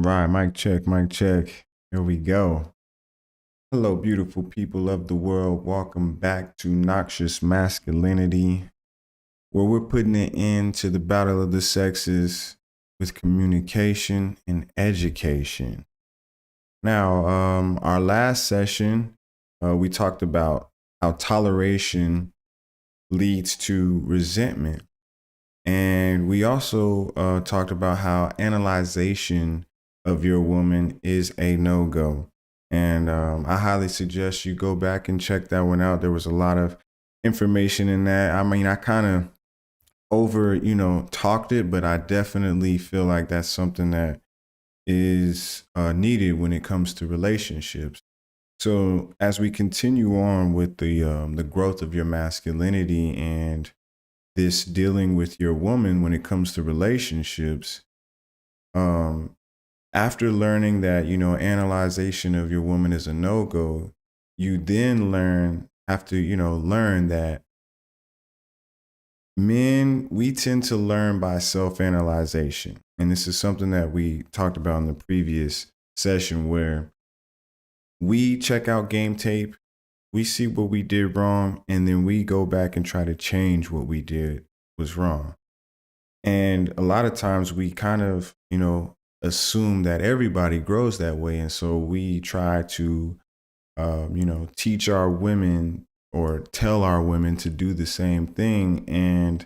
Right, mic check, mic check. Here we go. Hello, beautiful people of the world. Welcome back to Noxious Masculinity, where we're putting an end to the battle of the sexes with communication and education. Now, our last session, we talked about how toleration leads to resentment. And we also talked about how analyzation of your woman is a no go. And I highly suggest you go back and check that one out. There was a lot of information in that. I mean, I kind of talked it, but I definitely feel like that's something that is needed when it comes to relationships. So as we continue on with the growth of your masculinity and this dealing with your woman when it comes to relationships, um after learning that analyzation of your woman is a no-go, you then learn that men, we tend to learn by self-analyzation, and this is something that we talked about in the previous session, where we check out game tape, we see what we did wrong, and then we go back and try to change what we did was wrong. And a lot of times we kind of, assume that everybody grows that way. And so we try to, teach our women or tell our women to do the same thing. And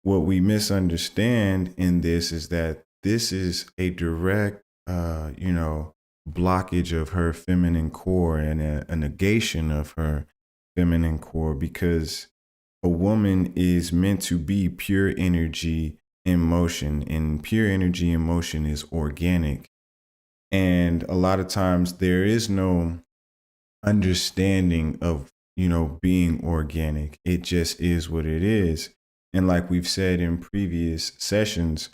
what we misunderstand in this is that this is a direct, blockage of her feminine core and a negation of her feminine core, because a woman is meant to be pure energy in motion, and pure energy in motion is organic. And a lot of times there is no understanding of, being organic. It just is what it is. And like we've said in previous sessions,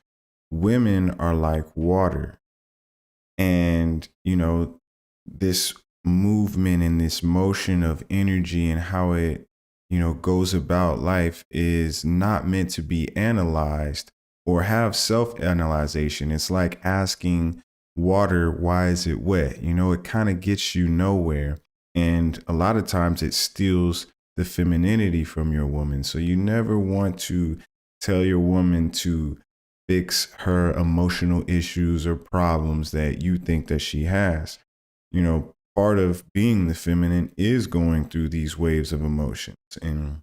women are like water. And, this movement and this motion of energy and how it goes about life is not meant to be analyzed or have self-analyzation. It's like asking water, why is it wet? It kind of gets you nowhere. And a lot of times it steals the femininity from your woman. So you never want to tell your woman to fix her emotional issues or problems that you think that she has. Part of being the feminine is going through these waves of emotions. And,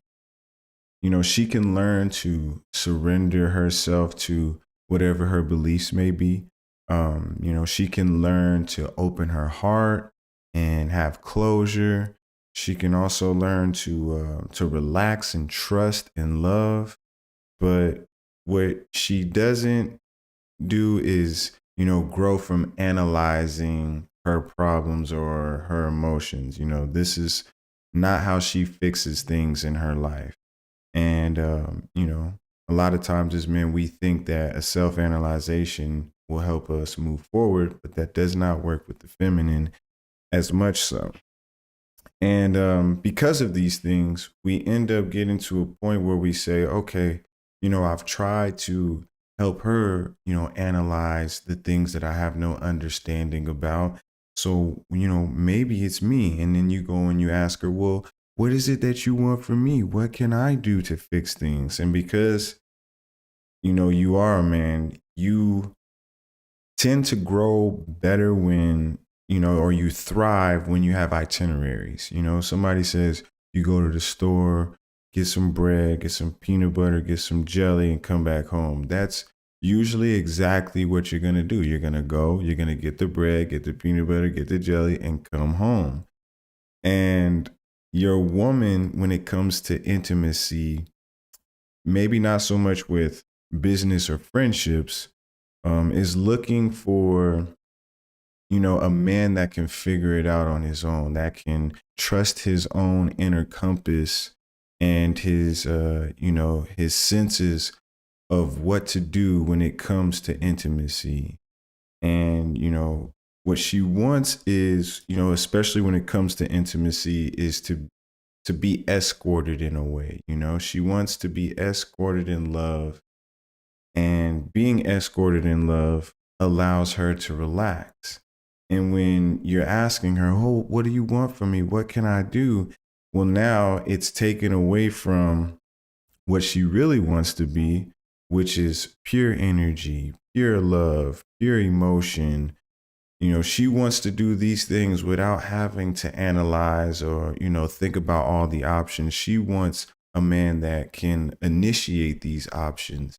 she can learn to surrender herself to whatever her beliefs may be. She can learn to open her heart and have closure. She can also learn to relax and trust and love. But what she doesn't do is, grow from analyzing her problems or her emotions. This is not how she fixes things in her life. And, a lot of times as men, we think that a self analyzation will help us move forward, but that does not work with the feminine as much so. And because of these things, we end up getting to a point where we say, okay, I've tried to help her, analyze the things that I have no understanding about. So, maybe it's me. And then you go and you ask her, well, what is it that you want from me? What can I do to fix things? And because, you are a man, you tend to grow better when, or you thrive when you have itineraries. Somebody says you go to the store, get some bread, get some peanut butter, get some jelly, and come back home. That's usually exactly what you're going to do. You're going to go, you're going to get the bread, get the peanut butter, get the jelly, and come home. And your woman, when it comes to intimacy, maybe not so much with business or friendships, is looking for, a man that can figure it out on his own, that can trust his own inner compass and his senses of what to do when it comes to intimacy. And, what she wants is, especially when it comes to intimacy, is to be escorted in a way. She wants to be escorted in love, and being escorted in love allows her to relax. And when you're asking her, oh, what do you want from me? What can I do? Well, now it's taken away from what she really wants to be, which is pure energy, pure love, pure emotion. She wants to do these things without having to analyze or, think about all the options. She wants a man that can initiate these options.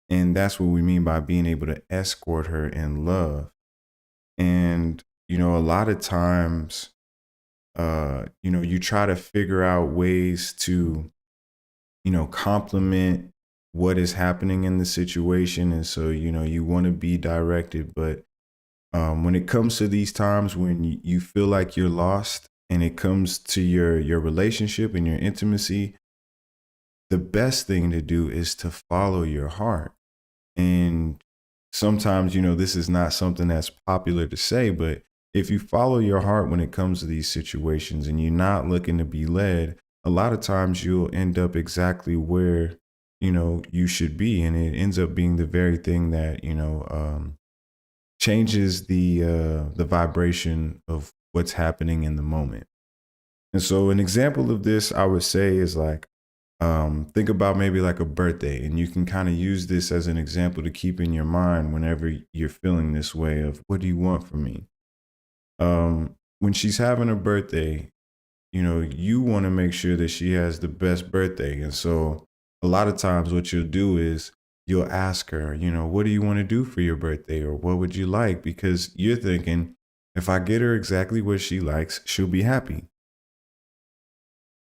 And that's what we mean by being able to escort her in love. And, a lot of times, you try to figure out ways to, complement what is happening in the situation. And so, you want to be directed. But when it comes to these times when you feel like you're lost and it comes to your relationship and your intimacy, the best thing to do is to follow your heart. And sometimes, this is not something that's popular to say, but if you follow your heart when it comes to these situations and you're not looking to be led, a lot of times you'll end up exactly where, you should be. And it ends up being the very thing that, changes the vibration of what's happening in the moment. And so an example of this I would say is like, think about maybe like a birthday, and you can kind of use this as an example to keep in your mind whenever you're feeling this way of what do you want from me? When she's having a birthday, you want to make sure that she has the best birthday. And so a lot of times what you'll do is you'll ask her, what do you want to do for your birthday, or what would you like? Because you're thinking, if I get her exactly what she likes, she'll be happy.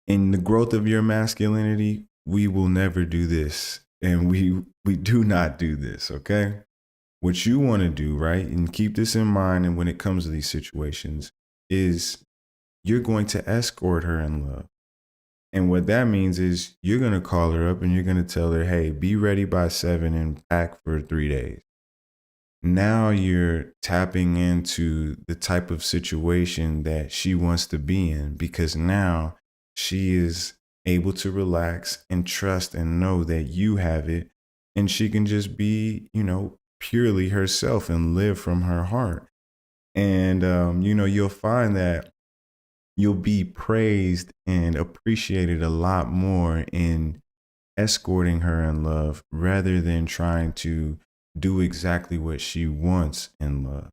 In the growth of your masculinity, we will never do this. And we do not do this, okay? What you want to do, right? And keep this in mind, and when it comes to these situations, is you're going to escort her in love. And what that means is you're going to call her up and you're going to tell her, hey, be ready by 7 and pack for 3 days. Now you're tapping into the type of situation that she wants to be in, because now she is able to relax and trust and know that you have it. And she can just be, purely herself and live from her heart. And, you'll find that you'll be praised and appreciated a lot more in escorting her in love rather than trying to do exactly what she wants in love.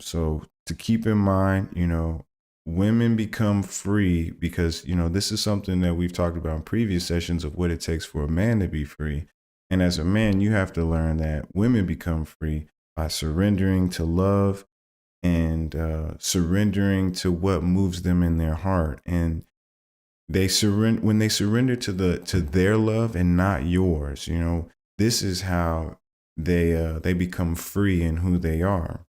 So to keep in mind, women become free because, this is something that we've talked about in previous sessions of what it takes for a man to be free. And as a man, you have to learn that women become free by surrendering to love and surrendering to what moves them in their heart. And they surrender when they surrender to their love and not yours. This is how they become free in who they are.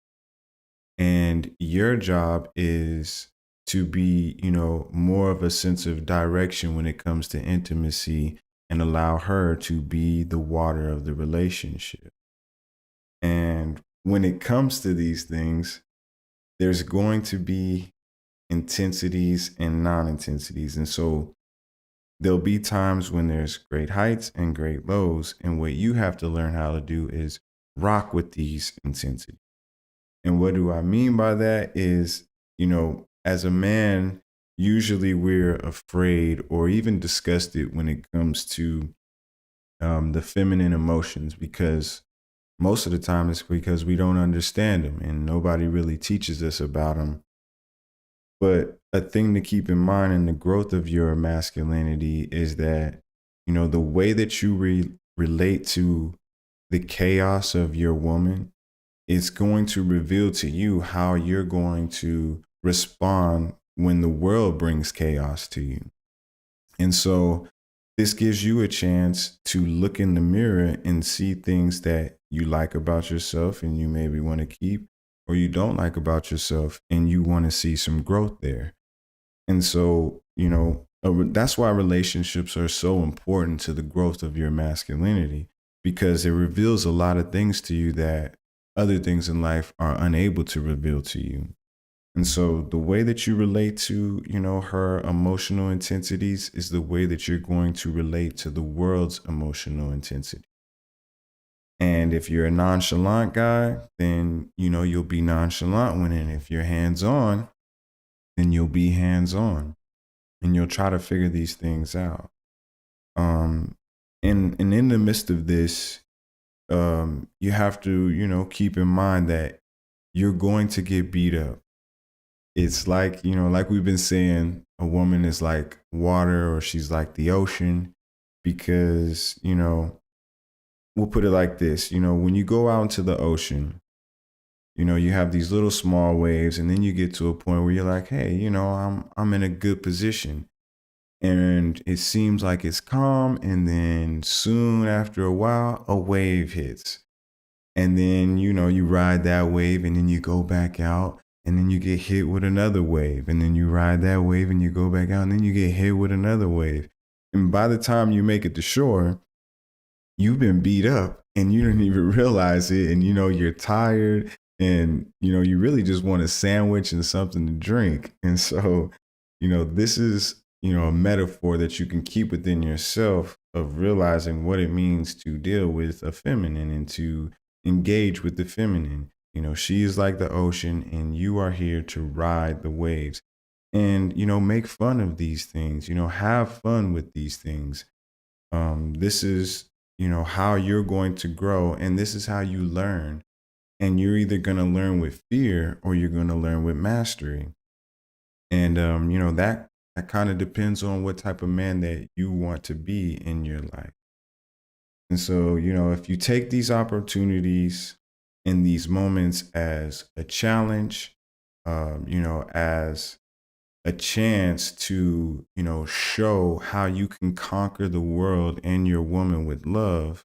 And your job is to be, more of a sense of direction when it comes to intimacy, and allow her to be the water of the relationship. And when it comes to these things, there's going to be intensities and non-intensities. And so there'll be times when there's great heights and great lows. And what you have to learn how to do is rock with these intensities. And what do I mean by that is, as a man, usually we're afraid or even disgusted when it comes to the feminine emotions, because most of the time it's because we don't understand them and nobody really teaches us about them. But a thing to keep in mind in the growth of your masculinity is that, the way that you relate to the chaos of your woman is going to reveal to you how you're going to respond when the world brings chaos to you. And so this gives you a chance to look in the mirror and see things that you like about yourself and you maybe want to keep, or you don't like about yourself and you want to see some growth there. And so, that's why relationships are so important to the growth of your masculinity, because it reveals a lot of things to you that other things in life are unable to reveal to you. And so the way that you relate to, her emotional intensities is the way that you're going to relate to the world's emotional intensity. And if you're a nonchalant guy, then you'll be nonchalant with it. If you're hands on, then you'll be hands on, and you'll try to figure these things out. Um, and in the midst of this, you have to keep in mind that you're going to get beat up. It's like like we've been saying, a woman is like water, or she's like the ocean, because we'll put it like this. When you go out into the ocean, you have these little small waves, and then you get to a point where you're like, hey, I'm in a good position, and it seems like it's calm, and then soon after a while a wave hits, and then you ride that wave, and then you go back out, and then you get hit with another wave, and then you ride that wave, and you go back out, and then you get hit with another wave, and by the time you make it to shore, you've been beat up and you didn't even realize it, and you're tired, and you really just want a sandwich and something to drink. And so this is a metaphor that you can keep within yourself, of realizing what it means to deal with a feminine and to engage with the feminine. She is like the ocean, and you are here to ride the waves, and make fun of these things, have fun with these things. This is how you're going to grow, and this is how you learn. And you're either going to learn with fear, or you're going to learn with mastery. And that kind of depends on what type of man that you want to be in your life. And so if you take these opportunities in these moments as a challenge, as a chance to show how you can conquer the world and your woman with love,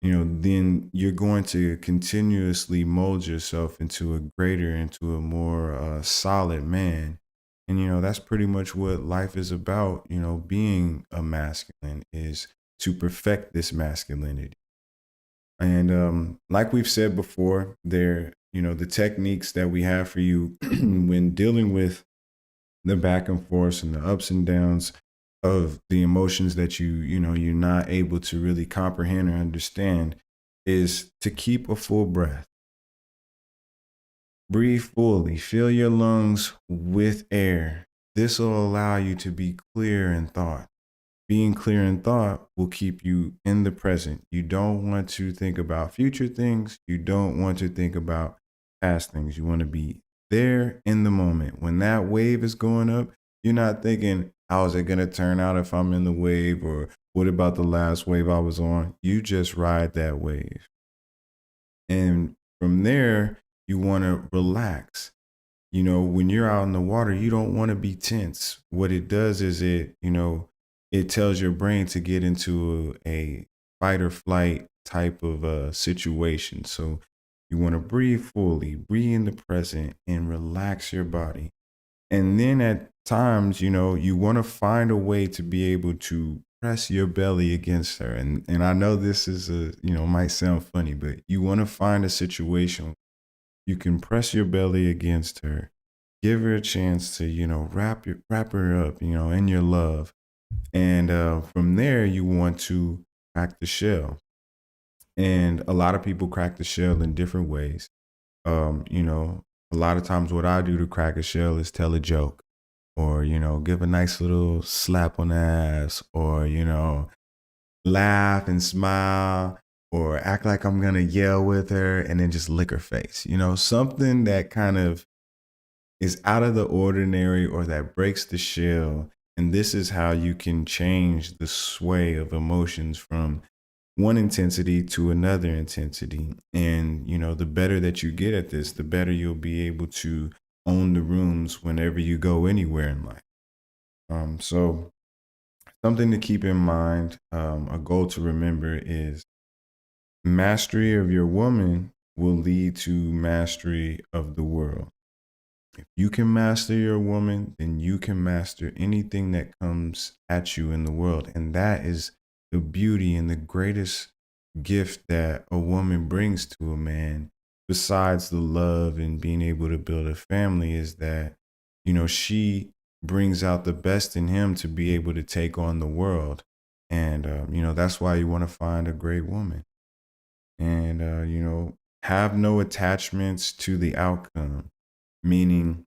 then you're going to continuously mold yourself into a greater, into a more solid man. And that's pretty much what life is about. Being a masculine is to perfect this masculinity. And like we've said before, the techniques that we have for you when dealing with the back and forth and the ups and downs of the emotions that you're not able to really comprehend or understand, is to keep a full breath. Breathe fully, fill your lungs with air. This will allow you to be clear in thought. Being clear in thought will keep you in the present. You don't want to think about future things. You don't want to think about past things. You want to be there in the moment. When that wave is going up, you're not thinking, how is it going to turn out if I'm in the wave? Or what about the last wave I was on? You just ride that wave. And from there, you want to relax. When you're out in the water, you don't want to be tense. What it does is it tells your brain to get into a fight or flight type of situation. So you want to breathe fully, breathe in the present, and relax your body. And then at times, you want to find a way to be able to press your belly against her. And I know this is might sound funny, but you want to find a situation you can press your belly against her, give her a chance to wrap her up in your love. And from there, you want to crack the shell. And a lot of people crack the shell in different ways. A lot of times what I do to crack a shell is tell a joke, or give a nice little slap on the ass, or laugh and smile, or act like I'm gonna yell with her, and then just lick her face. Something that kind of is out of the ordinary, or that breaks the shell. And this is how you can change the sway of emotions from one intensity to another intensity. And the better that you get at this, the better you'll be able to own the rooms whenever you go anywhere in life. So something to keep in mind, a goal to remember, is mastery of your woman will lead to mastery of the world. If you can master your woman, then you can master anything that comes at you in the world. And that is the beauty and the greatest gift that a woman brings to a man, besides the love and being able to build a family, is that, she brings out the best in him to be able to take on the world. And, that's why you want to find a great woman. And, have no attachments to the outcome, meaning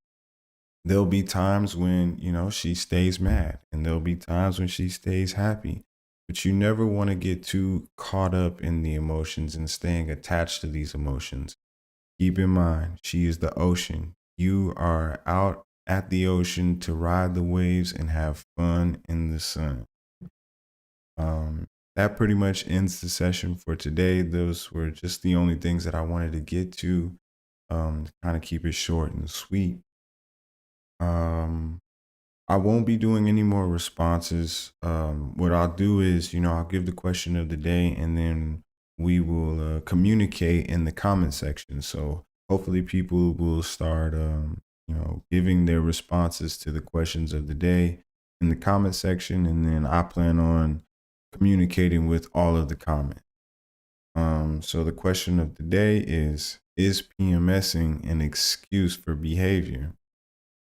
there'll be times when, she stays mad and there'll be times when she stays happy. But you never want to get too caught up in the emotions and staying attached to these emotions. Keep in mind, she is the ocean. You are out at the ocean to ride the waves and have fun in the sun. That pretty much ends the session for today. Those were just the only things that I wanted to get to kind of keep it short and sweet. Um, I won't be doing any more responses. What I'll do is, I'll give the question of the day and then we will communicate in the comment section. So hopefully people will start, giving their responses to the questions of the day in the comment section. And then I plan on communicating with all of the comments. So the question of the day is PMSing an excuse for behavior?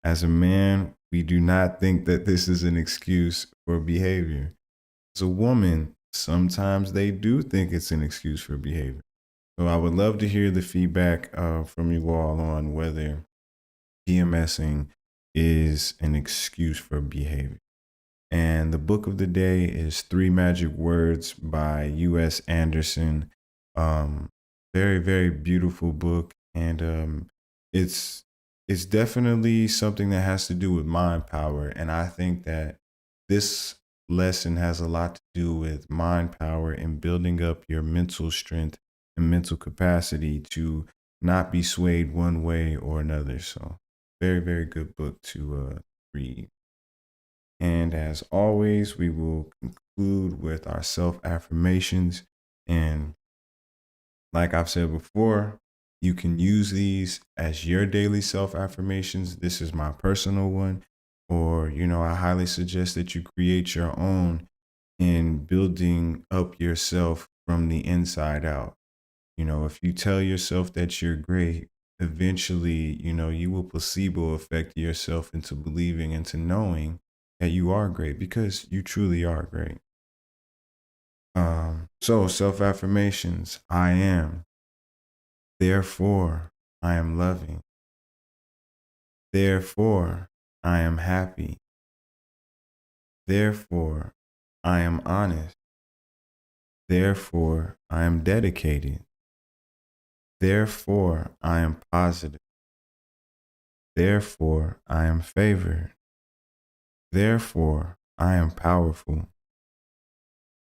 As a man, we do not think that this is an excuse for behavior. As a woman, sometimes they do think it's an excuse for behavior. So I would love to hear the feedback from you all on whether PMSing is an excuse for behavior. And the book of the day is Three Magic Words by U.S. Anderson. Um, Very, very beautiful book. And it's it's definitely something that has to do with mind power. And I think that this lesson has a lot to do with mind power and building up your mental strength and mental capacity to not be swayed one way or another. So very, very good book to read. And as always, we will conclude with our self affirmations. And like I've said before, you can use these as your daily self affirmations. This is my personal one. Or, I highly suggest that you create your own in building up yourself from the inside out. If you tell yourself that you're great, eventually, you will placebo effect yourself into believing, into knowing that you are great because you truly are great. So self affirmations: I am, therefore I am loving, therefore I am happy, therefore I am honest, therefore I am dedicated, therefore I am positive, therefore I am favored, therefore I am powerful,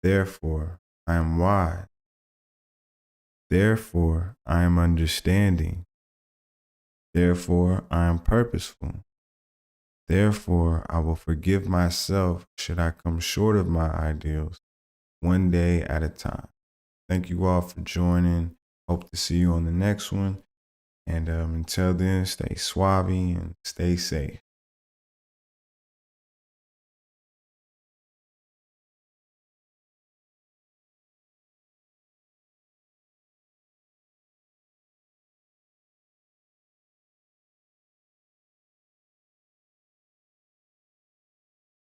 therefore I am wise, therefore I am understanding, therefore I am purposeful, therefore I will forgive myself should I come short of my ideals, one day at a time. Thank you all for joining. Hope to see you on the next one. And until then, stay suave and stay safe.